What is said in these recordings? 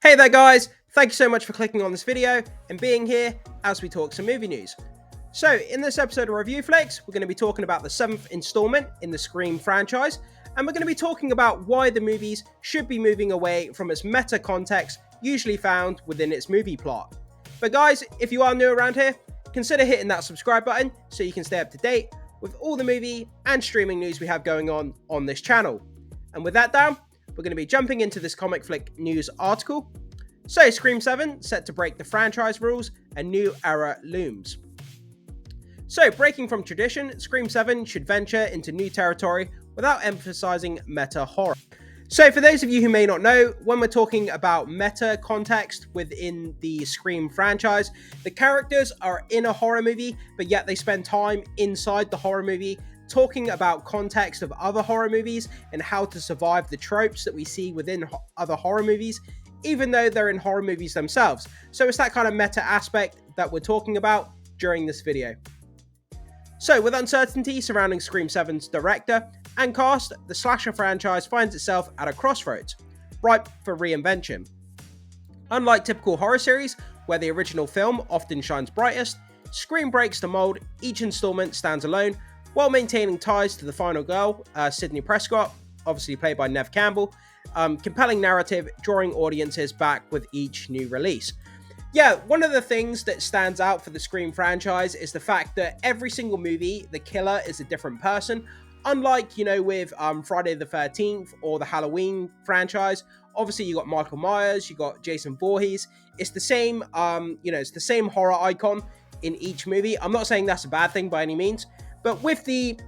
Hey there guys, thank you so much for clicking on this video and being here as we talk some movie news. So in this episode of Review Flicks, we're going to be talking about the 7th installment in the Scream franchise, and we're going to be talking about why the movies should be moving away from its meta context usually found within its movie plot. But guys, if you are new around here, consider hitting that subscribe button so you can stay up to date with all the movie and streaming news we have going on this channel. And with that down, we're going to be jumping into this comic flick news article. So, Scream 7 set to break the franchise rules, a new era looms. So, breaking from tradition, Scream 7 should venture into new territory without emphasizing meta horror. So, for those of you who may not know, when we're talking about meta context within the Scream franchise, the characters are in a horror movie, but yet they spend time inside the horror movie talking about context of other horror movies and how to survive the tropes that we see within other horror movies, even though they're in horror movies themselves. So it's that kind of meta aspect that we're talking about during this video. So with uncertainty surrounding Scream 7's director and cast, the slasher franchise finds itself at a crossroads, ripe for reinvention. Unlike typical horror series, where the original film often shines brightest, Scream breaks the mold. Each installment stands alone, while maintaining ties to the final girl, Sidney Prescott, obviously played by Neve Campbell. Compelling narrative, drawing audiences back with each new release. Yeah, one of the things that stands out for the Scream franchise is the fact that every single movie, the killer is a different person. Unlike, with Friday the 13th or the Halloween franchise, obviously you got Michael Myers, you got Jason Voorhees. It's the same, it's the same horror icon in each movie. I'm not saying that's a bad thing by any means, but with the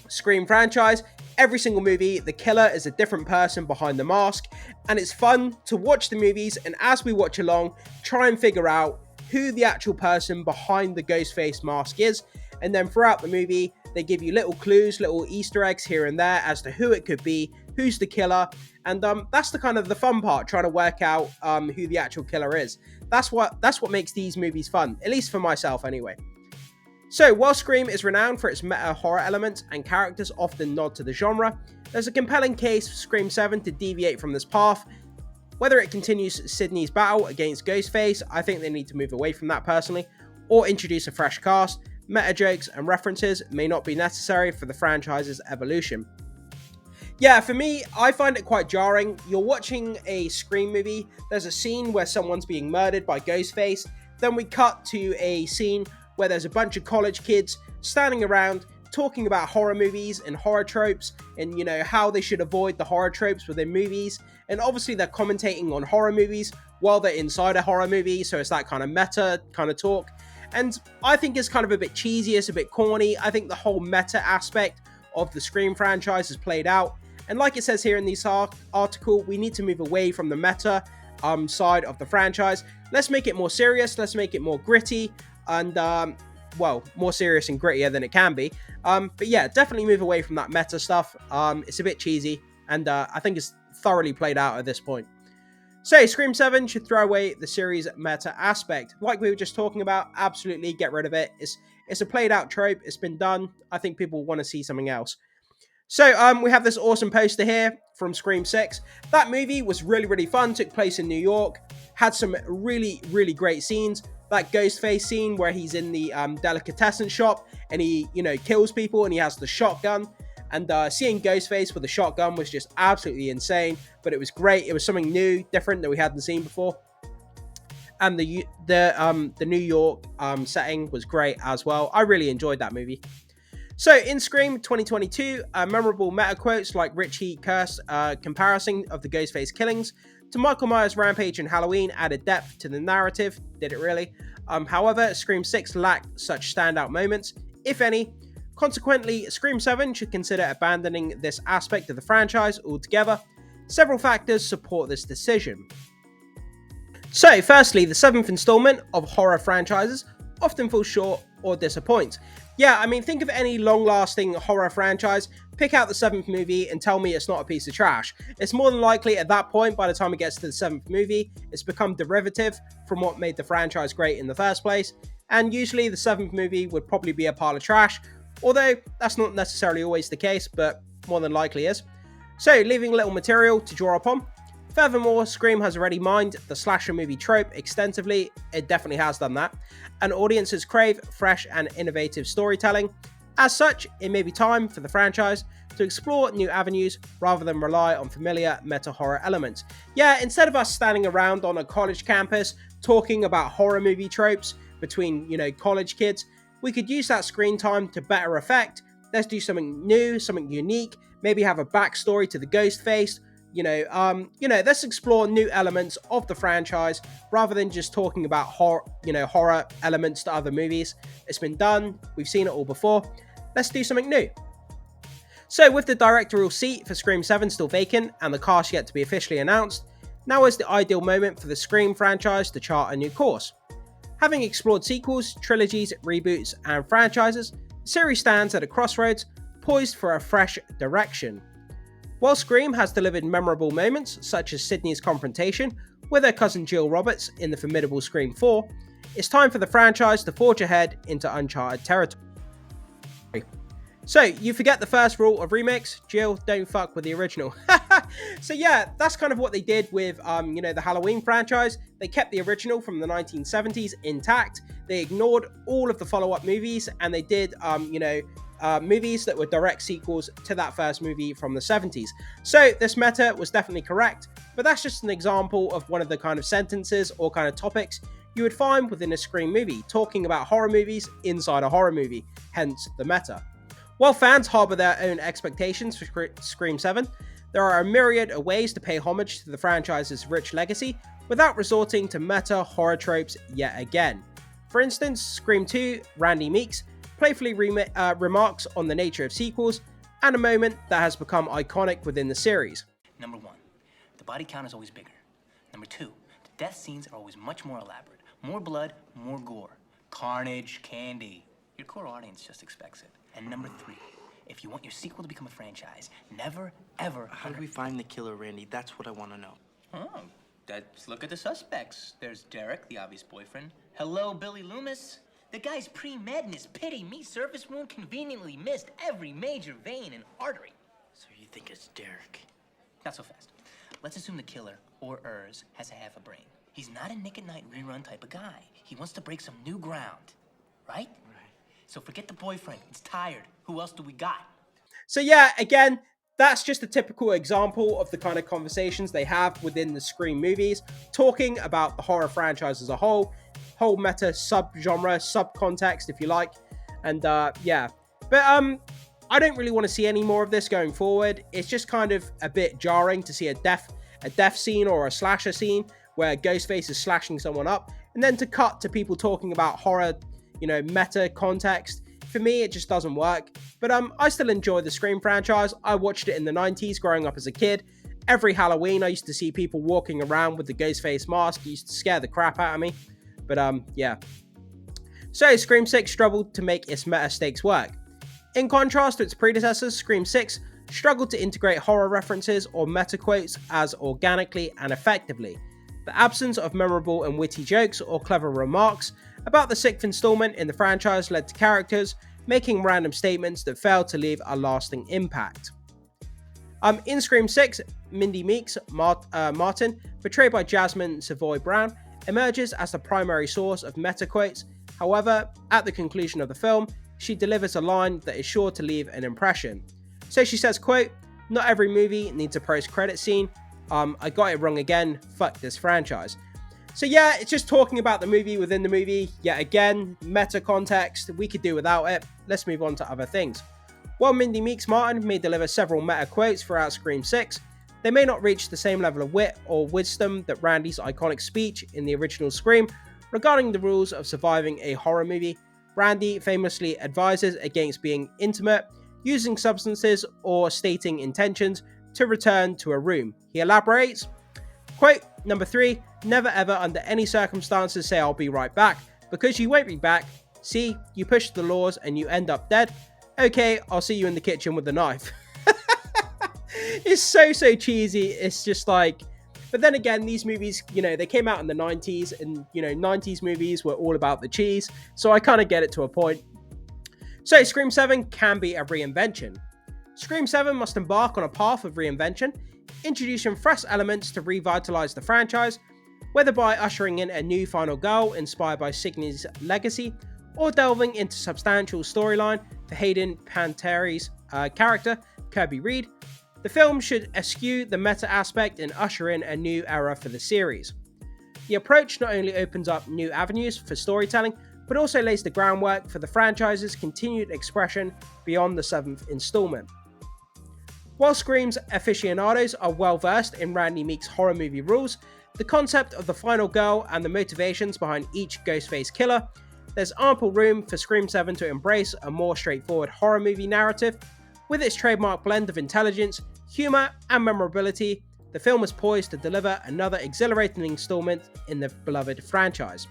Scream franchise, every single movie, the killer is a different person behind the mask, and it's fun to watch the movies, and as we watch along, try and figure out who the actual person behind the Ghostface mask is, and then throughout the movie, they give you little clues, little Easter eggs here and there as to who it could be, who's the killer, and that's the kind of the fun part, trying to work out who the actual killer is. That's what makes these movies fun, at least for myself anyway. So, while Scream is renowned for its meta horror elements and characters often nod to the genre, there's a compelling case for Scream 7 to deviate from this path. Whether it continues Sidney's battle against Ghostface, I think they need to move away from that personally, or introduce a fresh cast. Meta jokes and references may not be necessary for the franchise's evolution. Yeah, for me, I find it quite jarring. You're watching a Scream movie, there's a scene where someone's being murdered by Ghostface, then we cut to a scene where there's a bunch of college kids standing around talking about horror movies and horror tropes and, how they should avoid the horror tropes within movies. And obviously they're commentating on horror movies while they're inside a horror movie, so it's that kind of meta kind of talk. And I think it's kind of a bit cheesy, it's a bit corny. I think the whole meta aspect of the Scream franchise is played out. And like it says here in this article, we need to move away from the meta side of the franchise. Let's make it more serious, let's make it more gritty, and more serious and grittier than it can be. But yeah, definitely move away from that meta stuff. It's a bit cheesy, and I think it's thoroughly played out at this point. So, Scream 7 should throw away the series' meta aspect. Like we were just talking about, absolutely get rid of it. It's a played out trope, it's been done. I think people want to see something else. So, we have this awesome poster here from Scream 6. That movie was really, really fun, took place in New York, had some really, really great scenes. That Ghostface scene where he's in the delicatessen shop and he, kills people and he has the shotgun. And seeing Ghostface with a shotgun was just absolutely insane. But it was great. It was something new, different that we hadn't seen before. And the New York setting was great as well. I really enjoyed that movie. So in Scream 2022, memorable meta quotes like Rich Heat Curse comparison of the Ghostface killings to Michael Myers' Rampage and Halloween added depth to the narrative. Did it really? However, Scream 6 lacked such standout moments, if any. Consequently, Scream 7 should consider abandoning this aspect of the franchise altogether. Several factors support this decision. So, firstly, the 7th installment of horror franchises often falls short or disappoints. Yeah, I mean, think of any long-lasting horror franchise, pick out the 7th movie and tell me it's not a piece of trash. It's more than likely at that point, by the time it gets to the 7th movie, it's become derivative from what made the franchise great in the first place, and usually the 7th movie would probably be a pile of trash, although that's not necessarily always the case, but more than likely is. So, leaving little material to draw upon. Furthermore, Scream has already mined the slasher movie trope extensively. It definitely has done that, and audiences crave fresh and innovative storytelling. As such, it may be time for the franchise to explore new avenues rather than rely on familiar meta-horror elements. Yeah, instead of us standing around on a college campus talking about horror movie tropes between, college kids, we could use that screen time to better effect. Let's do something new, something unique, maybe have a backstory to the Ghostface. Let's explore new elements of the franchise rather than just talking about horror elements to other movies. It's been done. We've seen it all before. Let's do something new. So with the directorial seat for Scream 7 still vacant and the cast yet to be officially announced, now is the ideal moment for the Scream franchise to chart a new course. Having explored sequels, trilogies, reboots, and franchises, the series stands at a crossroads, poised for a fresh direction. While Scream has delivered memorable moments, such as Sydney's confrontation with her cousin Jill Roberts in the formidable Scream 4, it's time for the franchise to forge ahead into uncharted territory. So, you forget the first rule of remakes, Jill, don't fuck with the original. So yeah, that's kind of what they did with, the Halloween franchise. They kept the original from the 1970s intact. They ignored all of the follow-up movies, and they did, movies that were direct sequels to that first movie from the 70s. So this meta was definitely correct, but that's just an example of one of the kind of sentences or kind of topics you would find within a Scream movie, talking about horror movies inside a horror movie, hence the meta. While fans harbour their own expectations for Scream 7, there are a myriad of ways to pay homage to the franchise's rich legacy without resorting to meta horror tropes yet again. For instance, Scream 2, Randy Meeks playfully remarks on the nature of sequels and a moment that has become iconic within the series. Number 1, the body count is always bigger. Number 2, the death scenes are always much more elaborate. More blood, more gore. Carnage, candy. Your core audience just expects it. And number 3, if you want your sequel to become a franchise, never, ever... How do we find the killer, Randy? That's what I want to know. Oh, let's look at the suspects. There's Derek, the obvious boyfriend. Hello, Billy Loomis. The guy's pre-med and his pity me surface wound conveniently missed every major vein and artery. So you think it's Derek? Not so fast. Let's assume the killer, or Urs, has a half a brain. He's not a Nick at Night rerun type of guy. He wants to break some new ground, right? So forget the boyfriend. It's tired. Who else do we got? So yeah, again, that's just a typical example of the kind of conversations they have within the Scream movies, talking about the horror franchise as a whole meta, sub-genre, sub-context, if you like. And yeah. But I don't really want to see any more of this going forward. It's just kind of a bit jarring to see a death scene or a slasher scene where Ghostface is slashing someone up, and then to cut to people talking about horror, meta context. For me, it just doesn't work. But I still enjoy the Scream franchise. I watched it in the 90s growing up as a kid. Every Halloween, I used to see people walking around with the Ghostface mask. It used to scare the crap out of me. But yeah. So Scream 6 struggled to make its meta stakes work. In contrast to its predecessors, Scream 6 struggled to integrate horror references or meta quotes as organically and effectively. The absence of memorable and witty jokes or clever remarks about the 6th installment in the franchise led to characters making random statements that failed to leave a lasting impact. In Scream 6, Mindy Meeks, Martin, portrayed by Jasmine Savoy Brown, emerges as the primary source of meta quotes. However, at the conclusion of the film, she delivers a line that is sure to leave an impression. So she says, quote, "Not every movie needs a post-credit scene. I got it wrong again. Fuck this franchise." So yeah, it's just talking about the movie within the movie. Yet again, meta context, we could do without it. Let's move on to other things. While Mindy Meeks Martin may deliver several meta quotes throughout Scream 6, they may not reach the same level of wit or wisdom that Randy's iconic speech in the original Scream regarding the rules of surviving a horror movie. Randy famously advises against being intimate, using substances, or stating intentions to return to a room. He elaborates, quote, "Number 3, never ever under any circumstances say I'll be right back, because you won't be back. See, you push the laws and you end up dead. Okay, I'll see you in the kitchen with a knife." It's so cheesy. It's just like, but then again, these movies, they came out in the 90s, and 90s movies were all about the cheese, so I kind of get it to a point. So Scream 7 can be a reinvention. Scream 7 must embark on a path of reinvention. introducing fresh elements to revitalize the franchise, whether by ushering in a new final girl inspired by Signy's legacy, or delving into substantial storyline for Hayden Panettiere's character, Kirby Reed. The film should eschew the meta aspect and usher in a new era for the series. The approach not only opens up new avenues for storytelling, but also lays the groundwork for the franchise's continued expression beyond the 7th installment. While Scream's aficionados are well versed in Randy Meek's horror movie rules, the concept of the final girl and the motivations behind each Ghostface killer, there's ample room for Scream 7 to embrace a more straightforward horror movie narrative. With its trademark blend of intelligence, humor, and memorability, the film is poised to deliver another exhilarating installment in the beloved franchise.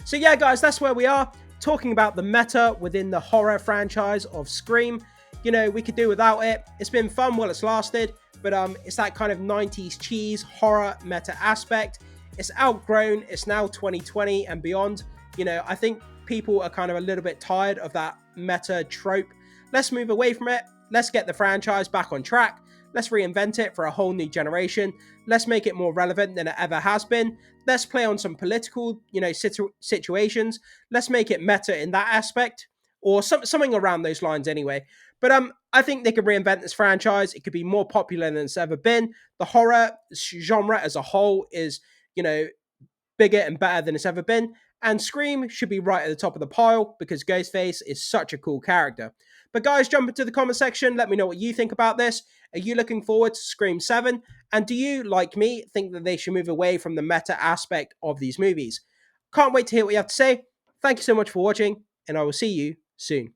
So yeah guys, that's where we are, talking about the meta within the horror franchise of Scream. You know, we could do without it. It's been fun while it's lasted, but it's that kind of 90s cheese horror meta aspect. It's outgrown, it's now 2020 and beyond. You know, I think people are kind of a little bit tired of that meta trope. Let's move away from it. Let's get the franchise back on track. Let's reinvent it for a whole new generation. Let's make it more relevant than it ever has been. Let's play on some political, situations. Let's make it meta in that aspect, or something around those lines anyway. But I think they could reinvent this franchise. It could be more popular than it's ever been. The horror genre as a whole is, bigger and better than it's ever been. And Scream should be right at the top of the pile because Ghostface is such a cool character. But guys, jump into the comment section. Let me know what you think about this. Are you looking forward to Scream 7? And do you, like me, think that they should move away from the meta aspect of these movies? Can't wait to hear what you have to say. Thank you so much for watching, and I will see you soon.